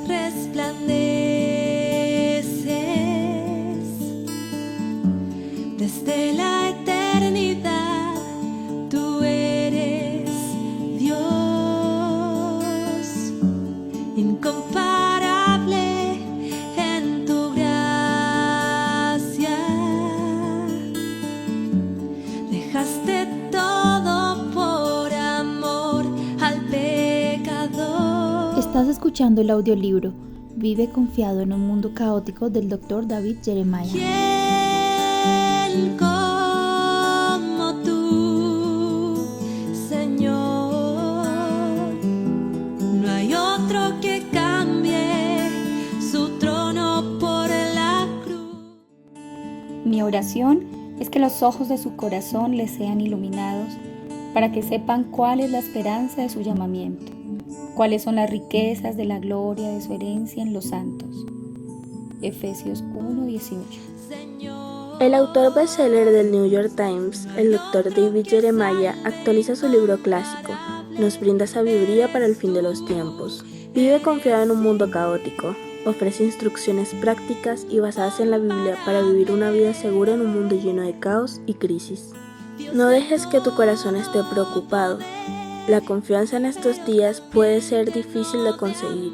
resplandeces desde la eternidad. Tú eres Dios, incomparable en tu gracia. Dejaste todo por amor al pecador. Estás escuchando el audiolibro Vive confiado en un mundo caótico del Dr. David Jeremiah. ¿Quién como tú, Señor? No hay otro que cambie su trono por la cruz. Mi oración es que los ojos de su corazón les sean iluminados para que sepan cuál es la esperanza de su llamamiento, cuáles son las riquezas de la gloria de su herencia en los santos. Efesios 1:18. El autor bestseller del New York Times, el Dr. David Jeremiah, actualiza su libro clásico. Nos brinda sabiduría para el fin de los tiempos. Vive confiado en un mundo caótico. Ofrece instrucciones prácticas y basadas en la Biblia para vivir una vida segura en un mundo lleno de caos y crisis. No dejes que tu corazón esté preocupado. La confianza en estos días puede ser difícil de conseguir.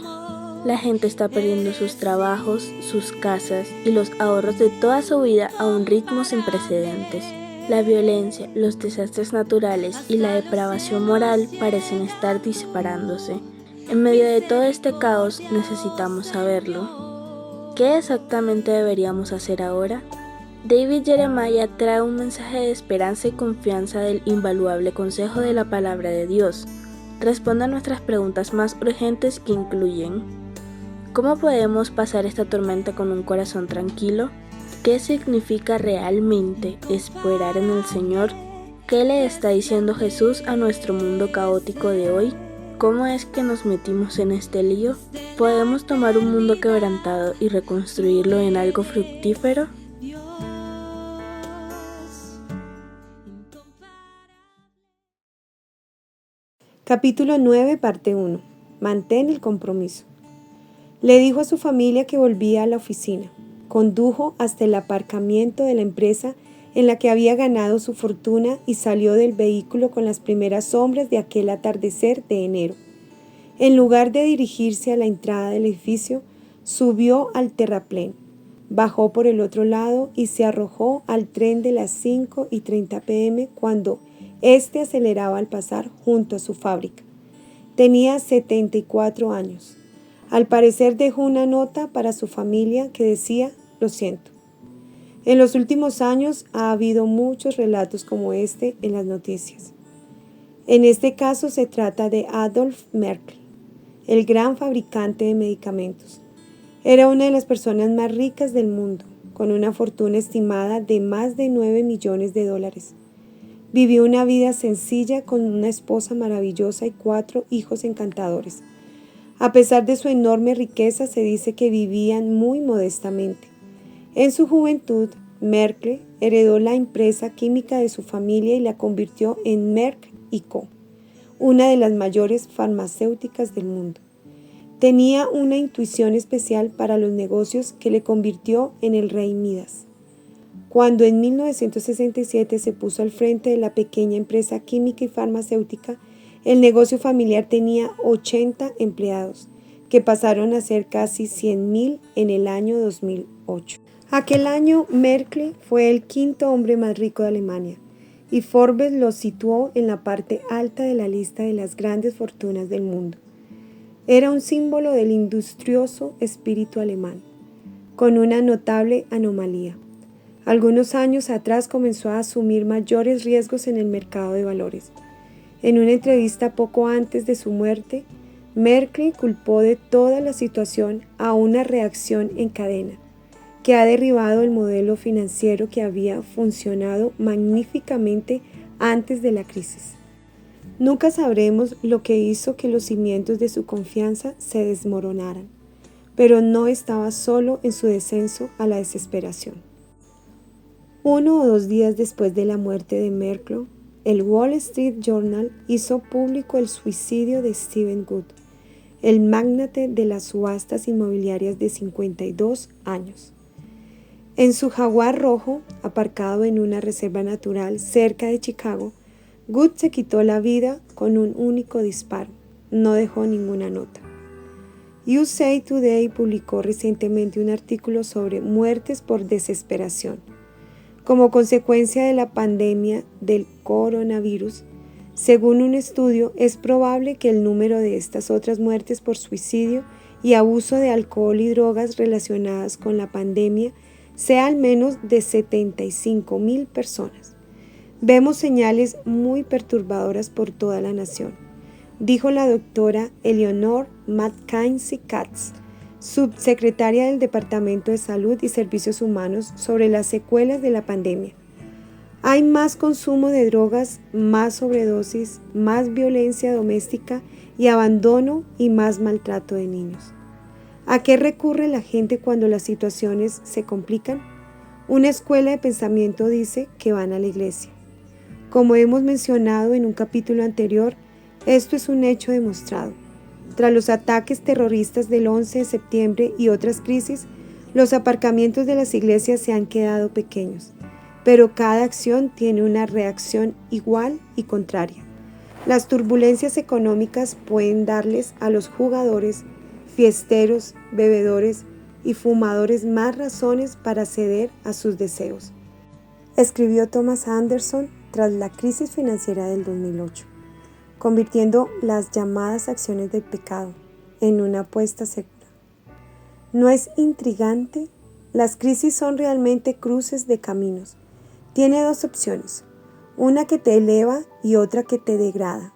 La gente está perdiendo sus trabajos, sus casas y los ahorros de toda su vida a un ritmo sin precedentes. La violencia, los desastres naturales y la depravación moral parecen estar disparándose. En medio de todo este caos necesitamos saberlo. ¿Qué exactamente deberíamos hacer ahora? David Jeremiah trae un mensaje de esperanza y confianza del invaluable consejo de la palabra de Dios. Responde a nuestras preguntas más urgentes que incluyen: ¿cómo podemos pasar esta tormenta con un corazón tranquilo? ¿Qué significa realmente esperar en el Señor? ¿Qué le está diciendo Jesús a nuestro mundo caótico de hoy? ¿Cómo es que nos metimos en este lío? ¿Podemos tomar un mundo quebrantado y reconstruirlo en algo fructífero? Capítulo 9, parte 1. Mantén el compromiso. Le dijo a su familia que volvía a la oficina. Condujo hasta el aparcamiento de la empresa en la que había ganado su fortuna y salió del vehículo con las primeras sombras de aquel atardecer de enero. En lugar de dirigirse a la entrada del edificio, subió al terraplén, bajó por el otro lado y se arrojó al tren de las 5:30 p.m. cuando este aceleraba al pasar junto a su fábrica. Tenía 74 años. Al parecer dejó una nota para su familia que decía: lo siento. En los últimos años ha habido muchos relatos como este en las noticias. En este caso se trata de Adolf Merkel, el gran fabricante de medicamentos. Era una de las personas más ricas del mundo, con una fortuna estimada de más de $9 millones. Vivió una vida sencilla con una esposa maravillosa y 4 hijos encantadores. A pesar de su enorme riqueza, se dice que vivían muy modestamente. En su juventud, Merkel heredó la empresa química de su familia y la convirtió en Merck & Co., una de las mayores farmacéuticas del mundo. Tenía una intuición especial para los negocios que le convirtió en el rey Midas. Cuando en 1967 se puso al frente de la pequeña empresa química y farmacéutica, el negocio familiar tenía 80 empleados, que pasaron a ser casi 100,000 en el año 2008. Aquel año, Merkel fue el 5º hombre más rico de Alemania, y Forbes lo situó en la parte alta de la lista de las grandes fortunas del mundo. Era un símbolo del industrioso espíritu alemán, con una notable anomalía. Algunos años atrás comenzó a asumir mayores riesgos en el mercado de valores. En una entrevista poco antes de su muerte, Merkel culpó de toda la situación a una reacción en cadena, que ha derribado el modelo financiero que había funcionado magníficamente antes de la crisis. Nunca sabremos lo que hizo que los cimientos de su confianza se desmoronaran, pero no estaba solo en su descenso a la desesperación. 1 o 2 días después de la muerte de Merkel, el Wall Street Journal hizo público el suicidio de Stephen Good, el mágnate de las subastas inmobiliarias de 52 años. En su Jaguar rojo, aparcado en una reserva natural cerca de Chicago, Good se quitó la vida con un único disparo. No dejó ninguna nota. USA Today publicó recientemente un artículo sobre muertes por desesperación. Como consecuencia de la pandemia del coronavirus, según un estudio, es probable que el número de estas otras muertes por suicidio y abuso de alcohol y drogas relacionadas con la pandemia sea al menos de 75,000 personas. Vemos señales muy perturbadoras por toda la nación, dijo la doctora Eleanor Mackenzie Katz, subsecretaria del Departamento de Salud y Servicios Humanos, sobre las secuelas de la pandemia. Hay más consumo de drogas, más sobredosis, más violencia doméstica y abandono y más maltrato de niños. ¿A qué recurre la gente cuando las situaciones se complican? Una escuela de pensamiento dice que van a la iglesia. Como hemos mencionado en un capítulo anterior, esto es un hecho demostrado. Tras los ataques terroristas del 11 de septiembre y otras crisis, los aparcamientos de las iglesias se han quedado pequeños, pero cada acción tiene una reacción igual y contraria. Las turbulencias económicas pueden darles a los jugadores, fiesteros, bebedores y fumadores más razones para ceder a sus deseos, escribió Thomas Anderson tras la crisis financiera del 2008, convirtiendo las llamadas acciones del pecado en una apuesta segura. ¿No es intrigante? Las crisis son realmente cruces de caminos. Tiene dos opciones, una que te eleva y otra que te degrada.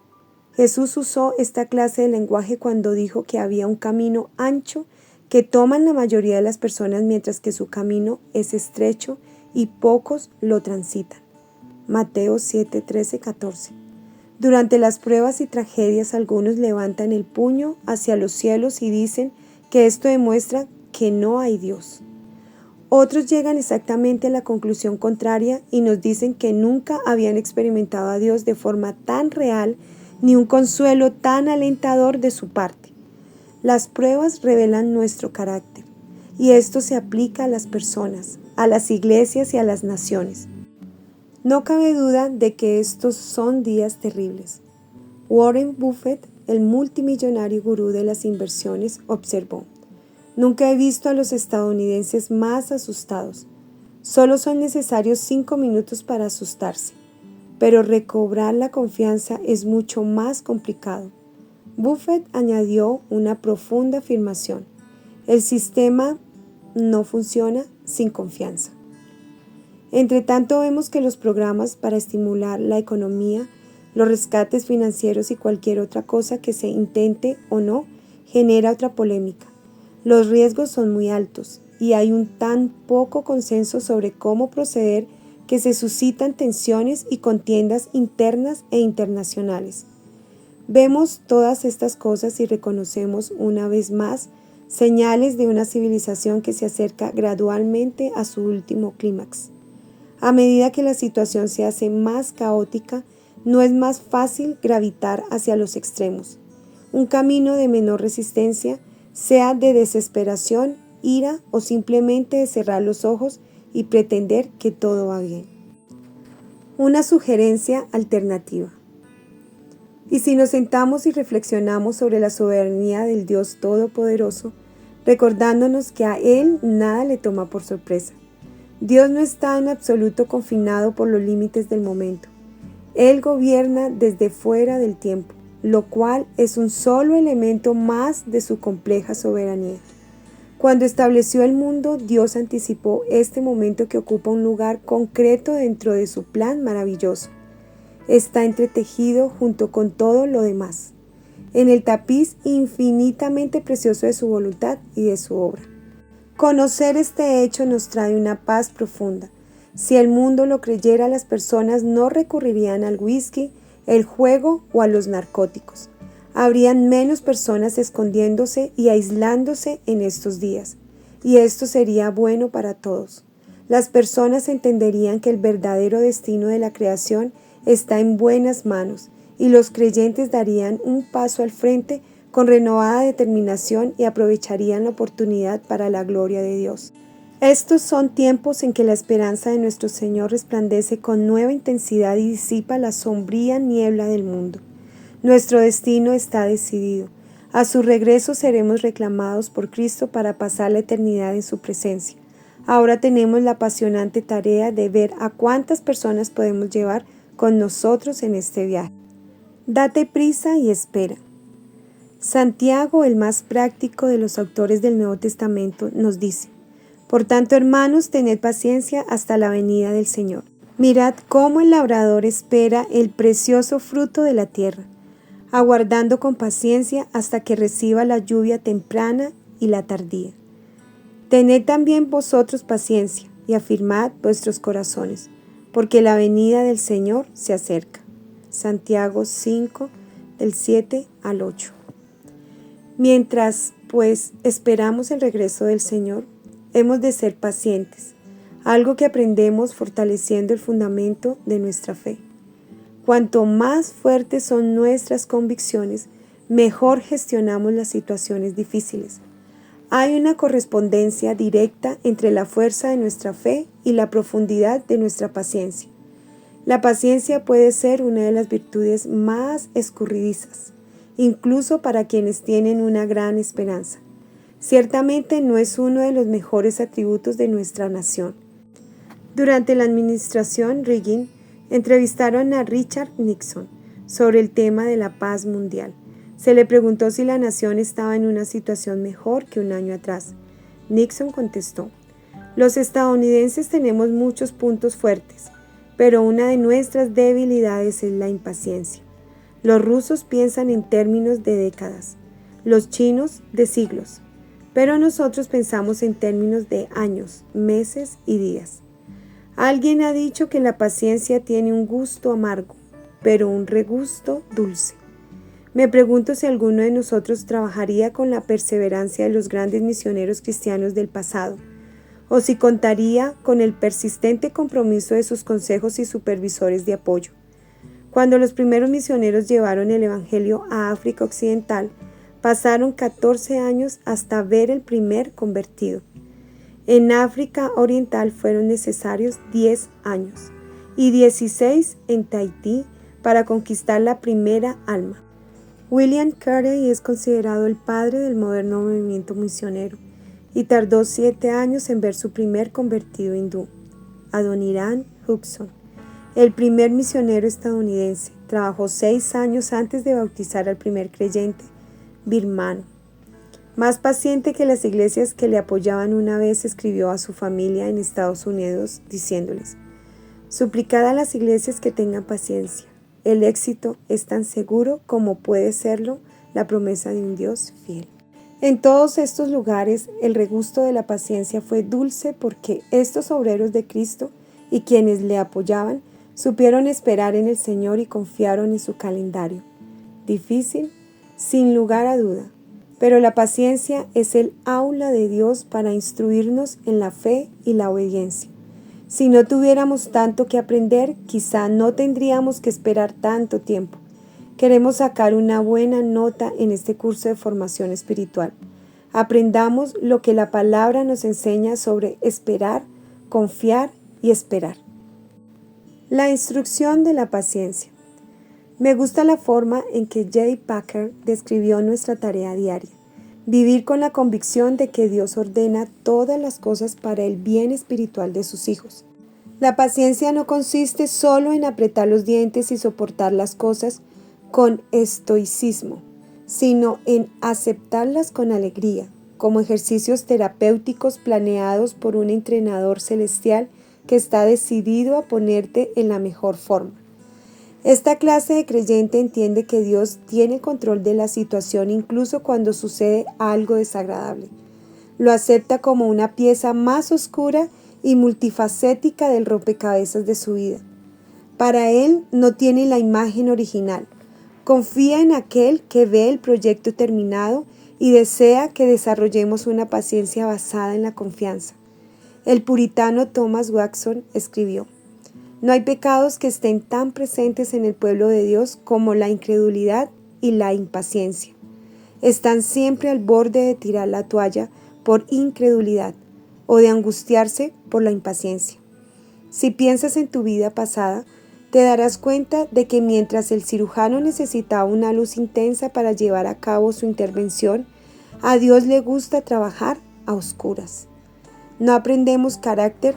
Jesús usó esta clase de lenguaje cuando dijo que había un camino ancho que toman la mayoría de las personas mientras que su camino es estrecho y pocos lo transitan. Mateo 7, 13, 14. Durante las pruebas y tragedias algunos levantan el puño hacia los cielos y dicen que esto demuestra que no hay Dios. Otros llegan exactamente a la conclusión contraria y nos dicen que nunca habían experimentado a Dios de forma tan real ni un consuelo tan alentador de su parte. Las pruebas revelan nuestro carácter y esto se aplica a las personas, a las iglesias y a las naciones. No cabe duda de que estos son días terribles. Warren Buffett, el multimillonario gurú de las inversiones, observó: nunca he visto a los estadounidenses más asustados. Solo son necesarios 5 minutos para asustarse, pero recobrar la confianza es mucho más complicado. Buffett añadió una profunda afirmación: el sistema no funciona sin confianza. Entre tanto, vemos que los programas para estimular la economía, los rescates financieros y cualquier otra cosa que se intente o no, genera otra polémica. Los riesgos son muy altos y hay un tan poco consenso sobre cómo proceder que se suscitan tensiones y contiendas internas e internacionales. Vemos todas estas cosas y reconocemos una vez más señales de una civilización que se acerca gradualmente a su último clímax. A medida que la situación se hace más caótica, no es más fácil gravitar hacia los extremos. Un camino de menor resistencia, sea de desesperación, ira o simplemente de cerrar los ojos y pretender que todo va bien. Una sugerencia alternativa. Y si nos sentamos y reflexionamos sobre la soberanía del Dios Todopoderoso, recordándonos que a Él nada le toma por sorpresa. Dios no está en absoluto confinado por los límites del momento. Él gobierna desde fuera del tiempo, lo cual es un solo elemento más de su compleja soberanía. Cuando estableció el mundo, Dios anticipó este momento que ocupa un lugar concreto dentro de su plan maravilloso. Está entretejido junto con todo lo demás, en el tapiz infinitamente precioso de su voluntad y de su obra. Conocer este hecho nos trae una paz profunda. Si el mundo lo creyera, las personas no recurrirían al whisky, el juego o a los narcóticos. Habrían menos personas escondiéndose y aislándose en estos días, y esto sería bueno para todos. Las personas entenderían que el verdadero destino de la creación está en buenas manos, y los creyentes darían un paso al frente con renovada determinación y aprovecharían la oportunidad para la gloria de Dios. Estos son tiempos en que la esperanza de nuestro Señor resplandece con nueva intensidad y disipa la sombría niebla del mundo. Nuestro destino está decidido. A su regreso seremos reclamados por Cristo para pasar la eternidad en su presencia. Ahora tenemos la apasionante tarea de ver a cuántas personas podemos llevar con nosotros en este viaje. Date prisa y espera. Santiago, el más práctico de los autores del Nuevo Testamento, nos dice: por tanto, hermanos, tened paciencia hasta la venida del Señor. Mirad cómo el labrador espera el precioso fruto de la tierra, aguardando con paciencia hasta que reciba la lluvia temprana y la tardía. Tened también vosotros paciencia y afirmad vuestros corazones, porque la venida del Señor se acerca. Santiago 5, del 7 al 8. Mientras, pues, esperamos el regreso del Señor, hemos de ser pacientes, algo que aprendemos fortaleciendo el fundamento de nuestra fe. Cuanto más fuertes son nuestras convicciones, mejor gestionamos las situaciones difíciles. Hay una correspondencia directa entre la fuerza de nuestra fe y la profundidad de nuestra paciencia. La paciencia puede ser una de las virtudes más escurridizas, incluso para quienes tienen una gran esperanza. Ciertamente no es uno de los mejores atributos de nuestra nación. Durante la administración Reagan, entrevistaron a Richard Nixon sobre el tema de la paz mundial. Se le preguntó si la nación estaba en una situación mejor que un año atrás. Nixon contestó: los estadounidenses tenemos muchos puntos fuertes, pero una de nuestras debilidades es la impaciencia. Los rusos piensan en términos de décadas, los chinos de siglos, pero nosotros pensamos en términos de años, meses y días. Alguien ha dicho que la paciencia tiene un gusto amargo, pero un regusto dulce. Me pregunto si alguno de nosotros trabajaría con la perseverancia de los grandes misioneros cristianos del pasado, o si contaría con el persistente compromiso de sus consejos y supervisores de apoyo. Cuando los primeros misioneros llevaron el Evangelio a África Occidental, pasaron 14 años hasta ver el primer convertido. En África Oriental fueron necesarios 10 años y 16 en Tahití para conquistar la primera alma. William Carey es considerado el padre del moderno movimiento misionero y tardó 7 años en ver su primer convertido hindú, Adoniram Hudson. El primer misionero estadounidense trabajó 6 años antes de bautizar al primer creyente birmano. Más paciente que las iglesias que le apoyaban, una vez escribió a su familia en Estados Unidos diciéndoles: suplicad a las iglesias que tengan paciencia. El éxito es tan seguro como puede serlo la promesa de un Dios fiel. En todos estos lugares el regusto de la paciencia fue dulce porque estos obreros de Cristo y quienes le apoyaban supieron esperar en el Señor y confiaron en su calendario. Difícil, sin lugar a duda, pero la paciencia es el aula de Dios para instruirnos en la fe y la obediencia. Si no tuviéramos tanto que aprender, quizá no tendríamos que esperar tanto tiempo. Queremos sacar una buena nota en este curso de formación espiritual. Aprendamos lo que la palabra nos enseña sobre esperar, confiar y esperar. La instrucción de la paciencia. Me gusta la forma en que J. Packer describió nuestra tarea diaria. Vivir con la convicción de que Dios ordena todas las cosas para el bien espiritual de sus hijos. La paciencia no consiste solo en apretar los dientes y soportar las cosas con estoicismo, sino en aceptarlas con alegría, como ejercicios terapéuticos planeados por un entrenador celestial que está decidido a ponerte en la mejor forma. Esta clase de creyente entiende que Dios tiene control de la situación incluso cuando sucede algo desagradable. Lo acepta como una pieza más oscura y multifacética del rompecabezas de su vida. Para él no tiene la imagen original. Confía en aquel que ve el proyecto terminado y desea que desarrollemos una paciencia basada en la confianza. El puritano Thomas Watson escribió: no hay pecados que estén tan presentes en el pueblo de Dios como la incredulidad y la impaciencia. Están siempre al borde de tirar la toalla por incredulidad o de angustiarse por la impaciencia. Si piensas en tu vida pasada, te darás cuenta de que mientras el cirujano necesitaba una luz intensa para llevar a cabo su intervención, a Dios le gusta trabajar a oscuras. No aprendemos carácter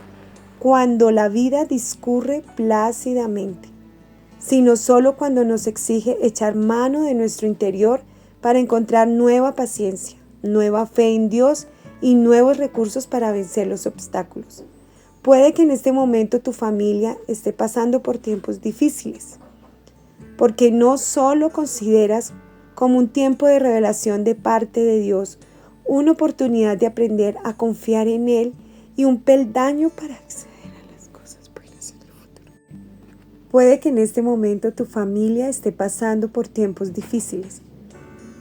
cuando la vida discurre plácidamente, sino solo cuando nos exige echar mano de nuestro interior para encontrar nueva paciencia, nueva fe en Dios y nuevos recursos para vencer los obstáculos. Puede que en este momento tu familia esté pasando por tiempos difíciles, porque no solo consideras como un tiempo de revelación de parte de Dios, una oportunidad de aprender a confiar en Él y un peldaño para acceder a las cosas buenas en el futuro. Puede que en este momento tu familia esté pasando por tiempos difíciles.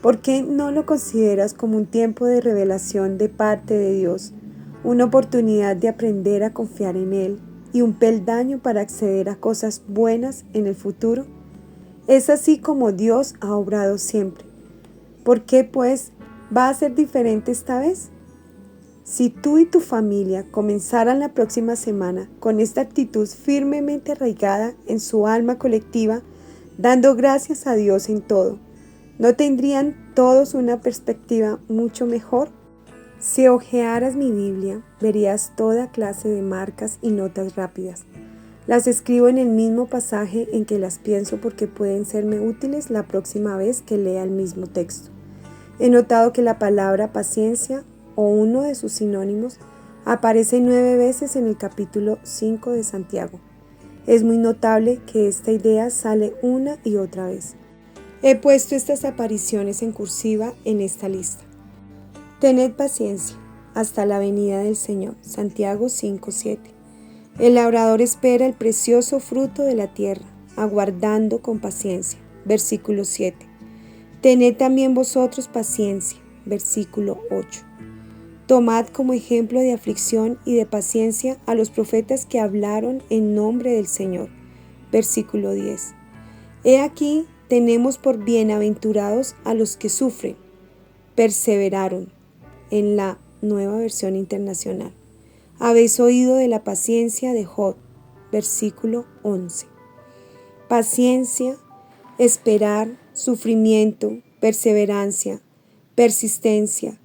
¿Por qué no lo consideras como un tiempo de revelación de parte de Dios, una oportunidad de aprender a confiar en Él y un peldaño para acceder a cosas buenas en el futuro? Es así como Dios ha obrado siempre. ¿Por qué, pues, va a ser diferente esta vez? Si tú y tu familia comenzaran la próxima semana con esta actitud firmemente arraigada en su alma colectiva, dando gracias a Dios en todo, ¿no tendrían todos una perspectiva mucho mejor? Si hojearas mi Biblia, verías toda clase de marcas y notas rápidas. Las escribo en el mismo pasaje en que las pienso porque pueden serme útiles la próxima vez que lea el mismo texto. He notado que la palabra paciencia o uno de sus sinónimos aparece 9 veces en el capítulo 5 de Santiago. Es muy notable que esta idea sale una y otra vez. He puesto estas apariciones en cursiva en esta lista. Tened paciencia hasta la venida del Señor. Santiago 5:7. El labrador espera el precioso fruto de la tierra, aguardando con paciencia. Versículo 7. Tened también vosotros paciencia. Versículo 8. Tomad como ejemplo de aflicción y de paciencia a los profetas que hablaron en nombre del Señor. Versículo 10. He aquí, tenemos por bienaventurados a los que sufren, perseveraron, en la Nueva Versión Internacional. Habéis oído de la paciencia de Job, versículo 11. Paciencia, esperar, sufrimiento, perseverancia, persistencia.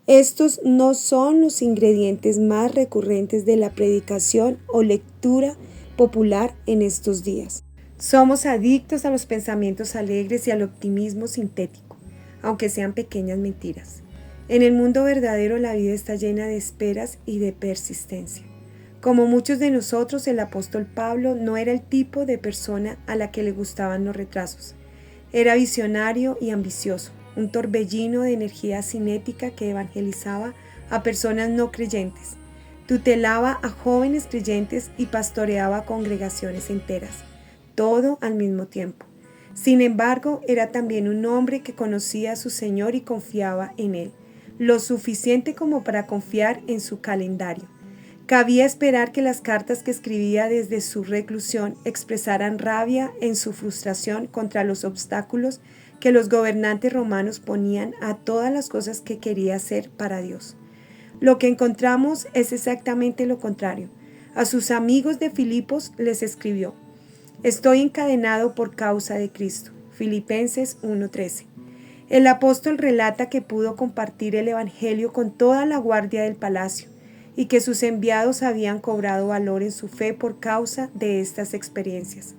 Estos no son los ingredientes más recurrentes de la predicación o lectura popular en estos días. Somos adictos a los pensamientos alegres y al optimismo sintético, aunque sean pequeñas mentiras. En el mundo verdadero la vida está llena de esperas y de persistencia. Como muchos de nosotros, el apóstol Pablo no era el tipo de persona a la que le gustaban los retrasos. Era visionario y ambicioso, un torbellino de energía cinética que evangelizaba a personas no creyentes, tutelaba a jóvenes creyentes y pastoreaba congregaciones enteras, todo al mismo tiempo. Sin embargo, era también un hombre que conocía a su Señor y confiaba en Él, lo suficiente como para confiar en su calendario. Cabía esperar que las cartas que escribía desde su reclusión expresaran rabia en su frustración contra los obstáculos que los gobernantes romanos ponían a todas las cosas que quería hacer para Dios. Lo que encontramos es exactamente lo contrario. A sus amigos de Filipos les escribió: Estoy encadenado por causa de Cristo. Filipenses 1:13. El apóstol relata que pudo compartir el evangelio con toda la guardia del palacio y que sus enviados habían cobrado valor en su fe por causa de estas experiencias.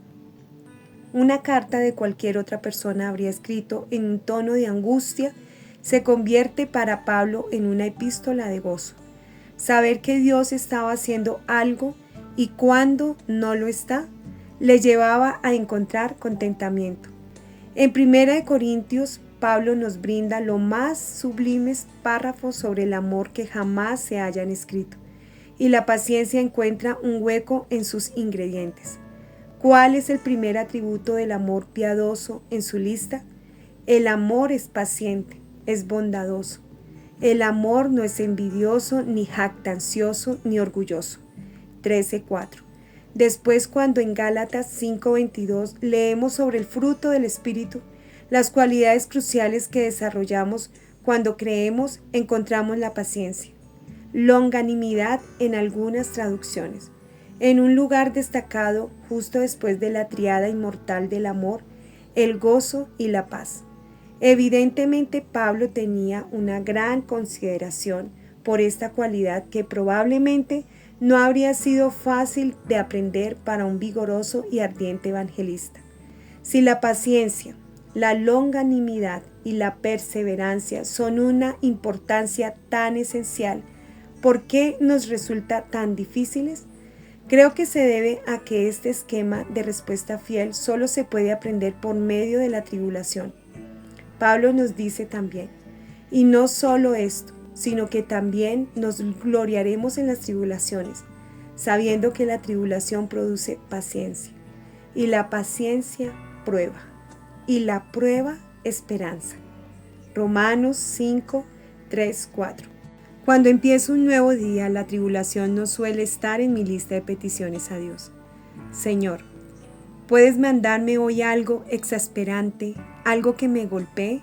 Una carta de cualquier otra persona habría escrito en un tono de angustia se convierte para Pablo en una epístola de gozo. Saber que Dios estaba haciendo algo y cuando no lo está, le llevaba a encontrar contentamiento. En 1 Corintios, Pablo nos brinda los más sublimes párrafos sobre el amor que jamás se hayan escrito, y la paciencia encuentra un hueco en sus ingredientes. ¿Cuál es el primer atributo del amor piadoso en su lista? El amor es paciente, es bondadoso. El amor no es envidioso, ni jactancioso, ni orgulloso. 13:4. Después, cuando en Gálatas 5:22 leemos sobre el fruto del Espíritu, Las cualidades cruciales que desarrollamos cuando creemos encontramos la paciencia, longanimidad en algunas traducciones, en un lugar destacado justo después de la tríada inmortal del amor, el gozo y la paz. Evidentemente Pablo tenía una gran consideración por esta cualidad que probablemente no habría sido fácil de aprender para un vigoroso y ardiente evangelista. Si la paciencia, la longanimidad y la perseverancia son una importancia tan esencial, ¿por qué nos resulta tan difíciles? Creo que se debe a que este esquema de respuesta fiel solo se puede aprender por medio de la tribulación. Pablo nos dice también, y no solo esto, sino que también nos gloriaremos en las tribulaciones, sabiendo que la tribulación produce paciencia, y la paciencia prueba, y la prueba esperanza. Romanos 5, 3, 4. Cuando empiezo un nuevo día, la tribulación no suele estar en mi lista de peticiones a Dios. Señor, ¿puedes mandarme hoy algo exasperante, algo que me golpee?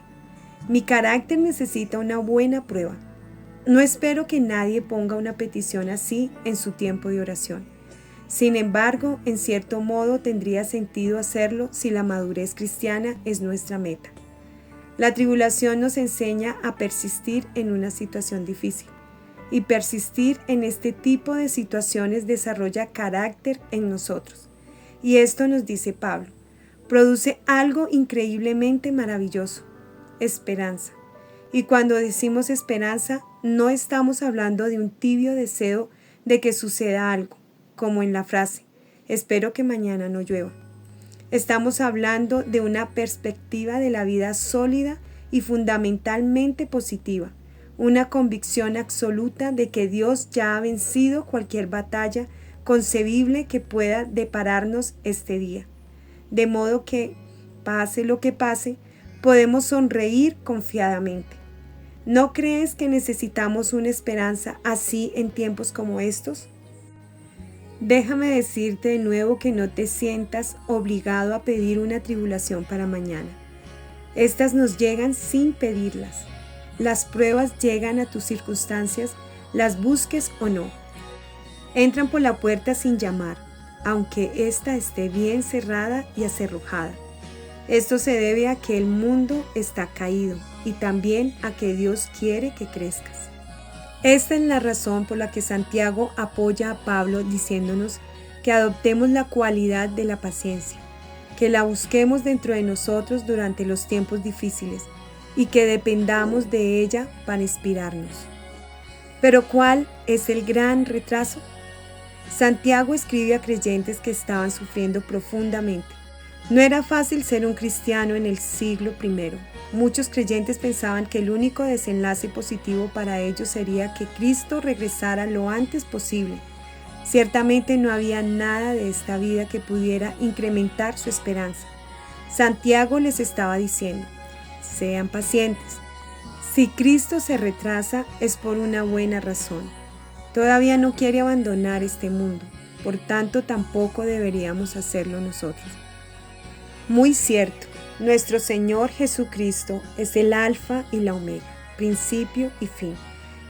Mi carácter necesita una buena prueba. No espero que nadie ponga una petición así en su tiempo de oración. Sin embargo, en cierto modo tendría sentido hacerlo si la madurez cristiana es nuestra meta. La tribulación nos enseña a persistir en una situación difícil, y persistir en este tipo de situaciones desarrolla carácter en nosotros. Y esto nos dice Pablo, produce algo increíblemente maravilloso, esperanza. Y cuando decimos esperanza, no estamos hablando de un tibio deseo de que suceda algo, como en la frase, espero que mañana no llueva. Estamos hablando de una perspectiva de la vida sólida y fundamentalmente positiva, una convicción absoluta de que Dios ya ha vencido cualquier batalla concebible que pueda depararnos este día. De modo que, pase lo que pase, podemos sonreír confiadamente. ¿No crees que necesitamos una esperanza así en tiempos como estos? Déjame decirte de nuevo que no te sientas obligado a pedir una tribulación para mañana. Estas nos llegan sin pedirlas. Las pruebas llegan a tus circunstancias, las busques o no. Entran por la puerta sin llamar, aunque ésta esté bien cerrada y acerrojada. Esto se debe a que el mundo está caído y también a que Dios quiere que crezcas. Esta es la razón por la que Santiago apoya a Pablo diciéndonos que adoptemos la cualidad de la paciencia, que la busquemos dentro de nosotros durante los tiempos difíciles y que dependamos de ella para inspirarnos. Pero ¿cuál es el gran retraso? Santiago escribe a creyentes que estaban sufriendo profundamente. No era fácil ser un cristiano en el siglo I. Muchos creyentes pensaban que el único desenlace positivo para ellos sería que Cristo regresara lo antes posible. Ciertamente no había nada de esta vida que pudiera incrementar su esperanza. Santiago les estaba diciendo, sean pacientes. Si Cristo se retrasa es por una buena razón. Todavía no quiere abandonar este mundo, por tanto tampoco deberíamos hacerlo nosotros. Muy cierto, nuestro Señor Jesucristo es el Alfa y la Omega, principio y fin,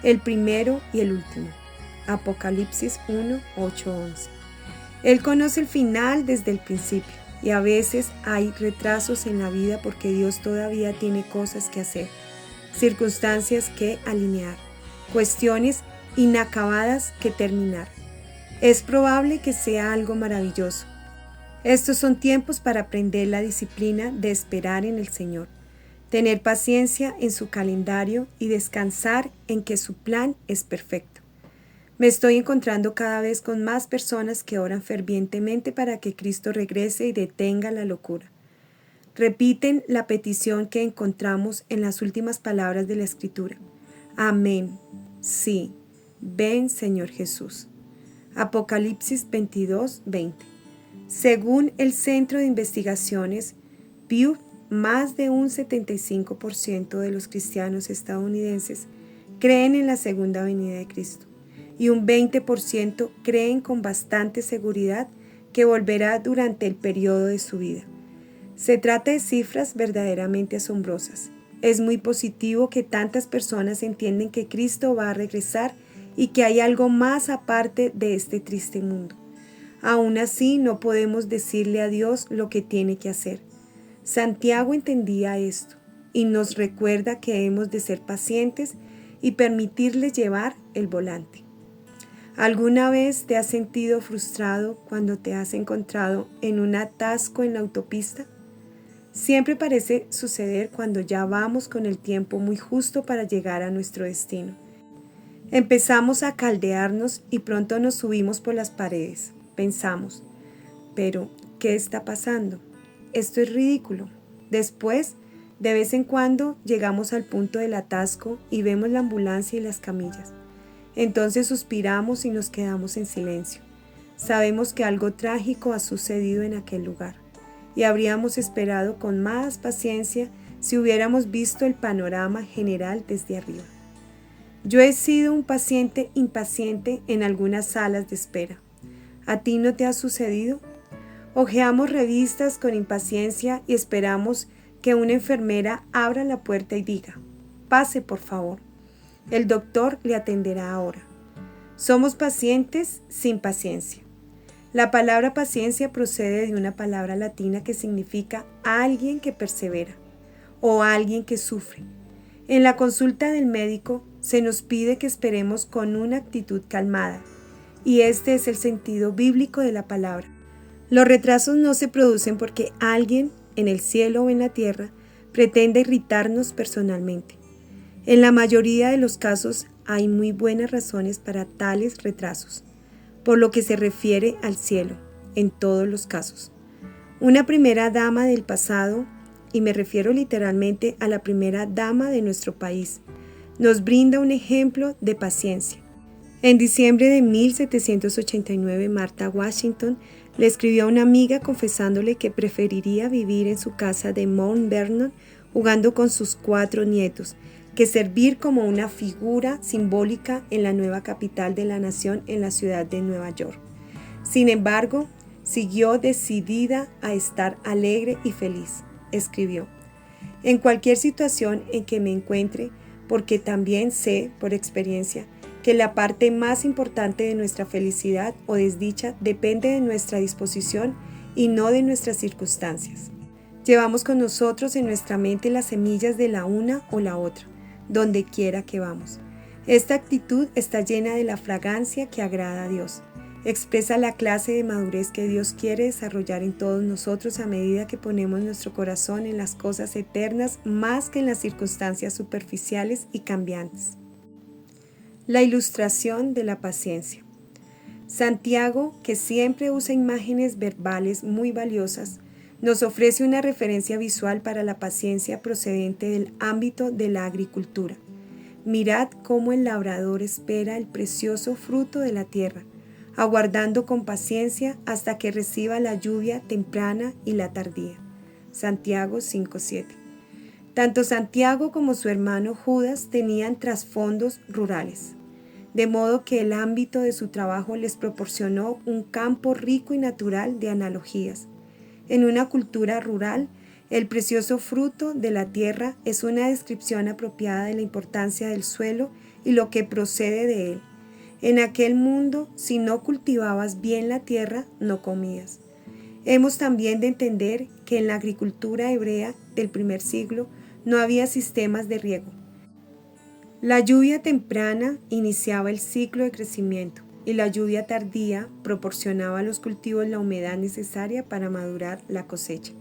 el primero y el último. Apocalipsis 1, 8, 11. Él conoce el final desde el principio y a veces hay retrasos en la vida porque Dios todavía tiene cosas que hacer, circunstancias que alinear, cuestiones inacabadas que terminar. Es probable que sea algo maravilloso. Estos son tiempos para aprender la disciplina de esperar en el Señor, tener paciencia en su calendario y descansar en que su plan es perfecto. Me estoy encontrando cada vez con más personas que oran fervientemente para que Cristo regrese y detenga la locura. Repiten la petición que encontramos en las últimas palabras de la Escritura. Amén. Sí. Ven, Señor Jesús. Apocalipsis 22, 20. Según el Centro de Investigaciones Pew, más de un 75% de los cristianos estadounidenses creen en la segunda venida de Cristo y un 20% creen con bastante seguridad que volverá durante el periodo de su vida. Se trata de cifras verdaderamente asombrosas. Es muy positivo que tantas personas entienden que Cristo va a regresar y que hay algo más aparte de este triste mundo. Aún así, no podemos decirle a Dios lo que tiene que hacer. Santiago entendía esto y nos recuerda que hemos de ser pacientes y permitirle llevar el volante. ¿Alguna vez te has sentido frustrado cuando te has encontrado en un atasco en la autopista? Siempre parece suceder cuando ya vamos con el tiempo muy justo para llegar a nuestro destino. Empezamos a caldearnos y pronto nos subimos por las paredes. Pensamos, pero ¿qué está pasando? Esto es ridículo. Después, de vez en cuando, llegamos al punto del atasco y vemos la ambulancia y las camillas. Entonces suspiramos y nos quedamos en silencio. Sabemos que algo trágico ha sucedido en aquel lugar y habríamos esperado con más paciencia si hubiéramos visto el panorama general desde arriba. Yo he sido un paciente impaciente en algunas salas de espera. ¿A ti no te ha sucedido? Hojeamos revistas con impaciencia y esperamos que una enfermera abra la puerta y diga: «Pase, por favor. El doctor le atenderá ahora». Somos pacientes sin paciencia. La palabra paciencia procede de una palabra latina que significa alguien que persevera o alguien que sufre. En la consulta del médico se nos pide que esperemos con una actitud calmada, y este es el sentido bíblico de la palabra. Los retrasos no se producen porque alguien en el cielo o en la tierra pretende irritarnos personalmente. En la mayoría de los casos hay muy buenas razones para tales retrasos. Por lo que se refiere al cielo, en todos los casos. Una primera dama del pasado, y me refiero literalmente a la primera dama de nuestro país, nos brinda un ejemplo de paciencia. En diciembre de 1789, Martha Washington le escribió a una amiga confesándole que preferiría vivir en su casa de Mount Vernon jugando con sus 4 nietos, que servir como una figura simbólica en la nueva capital de la nación en la ciudad de Nueva York. Sin embargo, siguió decidida a estar alegre y feliz. Escribió: «En cualquier situación en que me encuentre, porque también sé, por experiencia, que la parte más importante de nuestra felicidad o desdicha depende de nuestra disposición y no de nuestras circunstancias. Llevamos con nosotros en nuestra mente las semillas de la una o la otra, donde quiera que vamos. Esta actitud está llena de la fragancia que agrada a Dios. Expresa la clase de madurez que Dios quiere desarrollar en todos nosotros a medida que ponemos nuestro corazón en las cosas eternas más que en las circunstancias superficiales y cambiantes». La ilustración de la paciencia. Santiago, que siempre usa imágenes verbales muy valiosas, nos ofrece una referencia visual para la paciencia procedente del ámbito de la agricultura. Mirad cómo el labrador espera el precioso fruto de la tierra, aguardando con paciencia hasta que reciba la lluvia temprana y la tardía. Santiago 5:7. Tanto Santiago como su hermano Judas tenían trasfondos rurales, de modo que el ámbito de su trabajo les proporcionó un campo rico y natural de analogías. En una cultura rural, el precioso fruto de la tierra es una descripción apropiada de la importancia del suelo y lo que procede de él. En aquel mundo, si no cultivabas bien la tierra, no comías. Hemos también de entender que en la agricultura hebrea del primer siglo no había sistemas de riego. La lluvia temprana iniciaba el ciclo de crecimiento y la lluvia tardía proporcionaba a los cultivos la humedad necesaria para madurar la cosecha.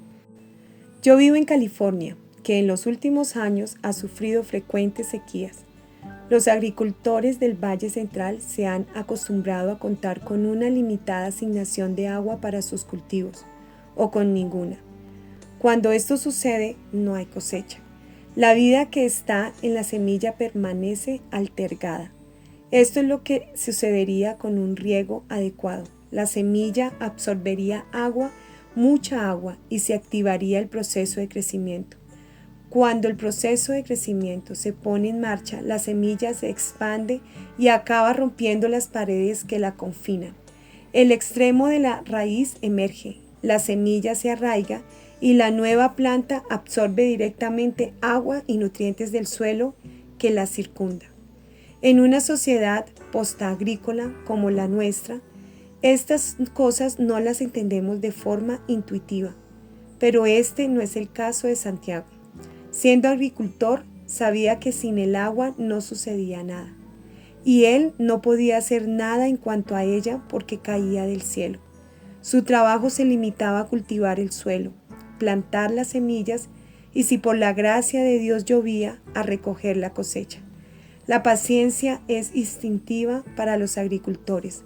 Yo vivo en California, que en los últimos años ha sufrido frecuentes sequías. Los agricultores del Valle Central se han acostumbrado a contar con una limitada asignación de agua para sus cultivos, o con ninguna. Cuando esto sucede, no hay cosecha. La vida que está en la semilla permanece altergada. Esto es lo que sucedería con un riego adecuado. La semilla absorbería agua, mucha agua, y se activaría el proceso de crecimiento. Cuando el proceso de crecimiento se pone en marcha, la semilla se expande y acaba rompiendo las paredes que la confinan. El extremo de la raíz emerge, la semilla se arraiga y la nueva planta absorbe directamente agua y nutrientes del suelo que la circunda. En una sociedad postagrícola como la nuestra, estas cosas no las entendemos de forma intuitiva, pero este no es el caso de Santiago. Siendo agricultor, sabía que sin el agua no sucedía nada, y él no podía hacer nada en cuanto a ella porque caía del cielo. Su trabajo se limitaba a cultivar el suelo, plantar las semillas y, si por la gracia de Dios llovía, a recoger la cosecha. La paciencia es instintiva para los agricultores,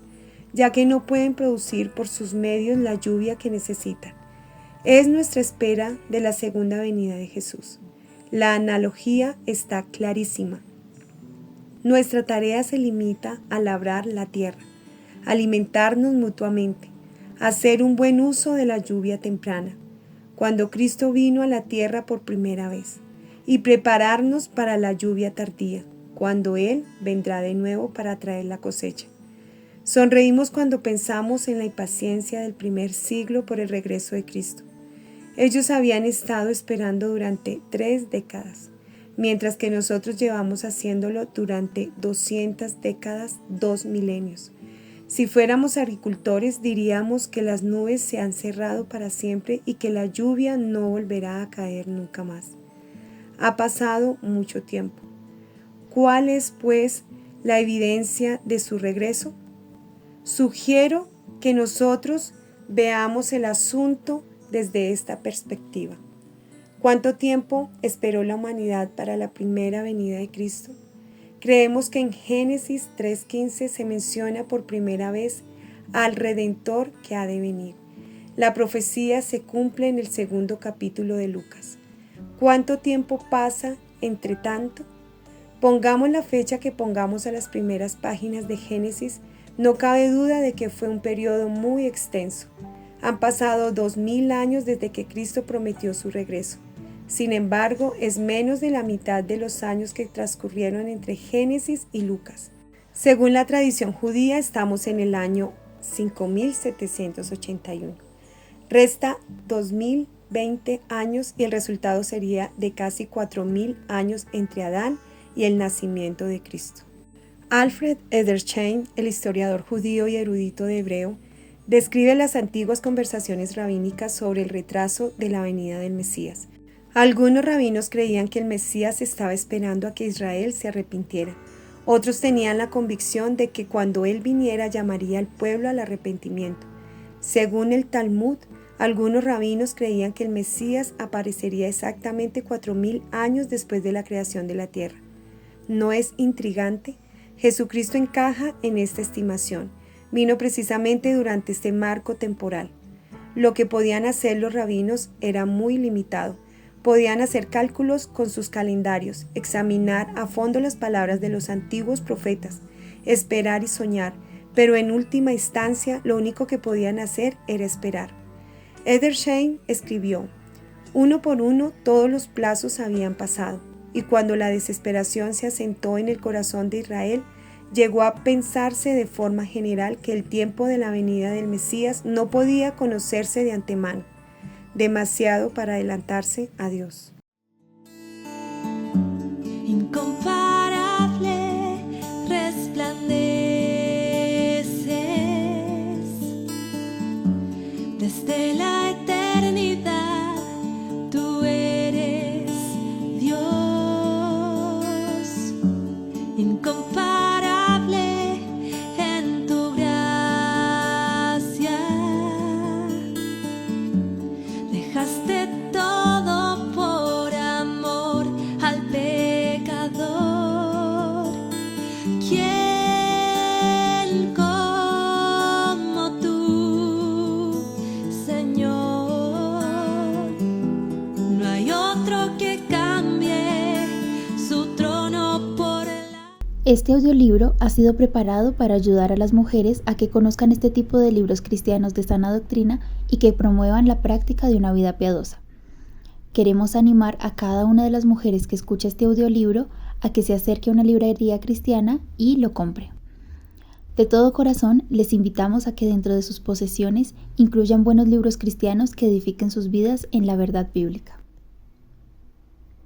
ya que no pueden producir por sus medios la lluvia que necesitan. Es nuestra espera de la segunda venida de Jesús. La analogía está clarísima. Nuestra tarea se limita a labrar la tierra, alimentarnos mutuamente, hacer un buen uso de la lluvia temprana, cuando Cristo vino a la tierra por primera vez, y prepararnos para la lluvia tardía, cuando Él vendrá de nuevo para traer la cosecha. Sonreímos cuando pensamos en la impaciencia del primer siglo por el regreso de Cristo. Ellos habían estado esperando durante 3 décadas, mientras que nosotros llevamos haciéndolo durante 200 décadas, 2 milenios. Si fuéramos agricultores, diríamos que las nubes se han cerrado para siempre y que la lluvia no volverá a caer nunca más. Ha pasado mucho tiempo. ¿Cuál es, pues, la evidencia de su regreso? Sugiero que nosotros veamos el asunto desde esta perspectiva. ¿Cuánto tiempo esperó la humanidad para la primera venida de Cristo? Creemos que en Génesis 3:15 se menciona por primera vez al Redentor que ha de venir. La profecía se cumple en el 2º capítulo de Lucas. ¿Cuánto tiempo pasa entre tanto? Pongamos la fecha que pongamos a las primeras páginas de Génesis, no cabe duda de que fue un periodo muy extenso. Han pasado 2000 años desde que Cristo prometió su regreso. Sin embargo, es menos de la mitad de los años que transcurrieron entre Génesis y Lucas. Según la tradición judía, estamos en el año 5781. Resta 2020 años y el resultado sería de casi 4000 años entre Adán y el nacimiento de Cristo. Alfred Edersheim, el historiador judío y erudito de hebreo, describe las antiguas conversaciones rabínicas sobre el retraso de la venida del Mesías. Algunos rabinos creían que el Mesías estaba esperando a que Israel se arrepintiera. Otros tenían la convicción de que cuando él viniera llamaría al pueblo al arrepentimiento. Según el Talmud, algunos rabinos creían que el Mesías aparecería exactamente 4000 años después de la creación de la tierra. ¿No es intrigante? Jesucristo encaja en esta estimación. Vino precisamente durante este marco temporal. Lo que podían hacer los rabinos era muy limitado. Podían hacer cálculos con sus calendarios, examinar a fondo las palabras de los antiguos profetas, esperar y soñar, pero en última instancia lo único que podían hacer era esperar. Edersheim escribió: uno por uno todos los plazos habían pasado, y cuando la desesperación se asentó en el corazón de Israel, llegó a pensarse de forma general que el tiempo de la venida del Mesías no podía conocerse de antemano, demasiado para adelantarse a Dios. Incomparable resplandeces desde la eternidad, tú eres Dios. Incomparable en tu gracia, dejaste todo por amor al pecador. ¿Quién como tú, Señor? No hay otro que cambie su trono por la... Este audiolibro ha sido preparado para ayudar a las mujeres a que conozcan este tipo de libros cristianos de sana doctrina y que promuevan la práctica de una vida piadosa. Queremos animar a cada una de las mujeres que escucha este audiolibro a que se acerque a una librería cristiana y lo compre. De todo corazón, les invitamos a que dentro de sus posesiones incluyan buenos libros cristianos que edifiquen sus vidas en la verdad bíblica.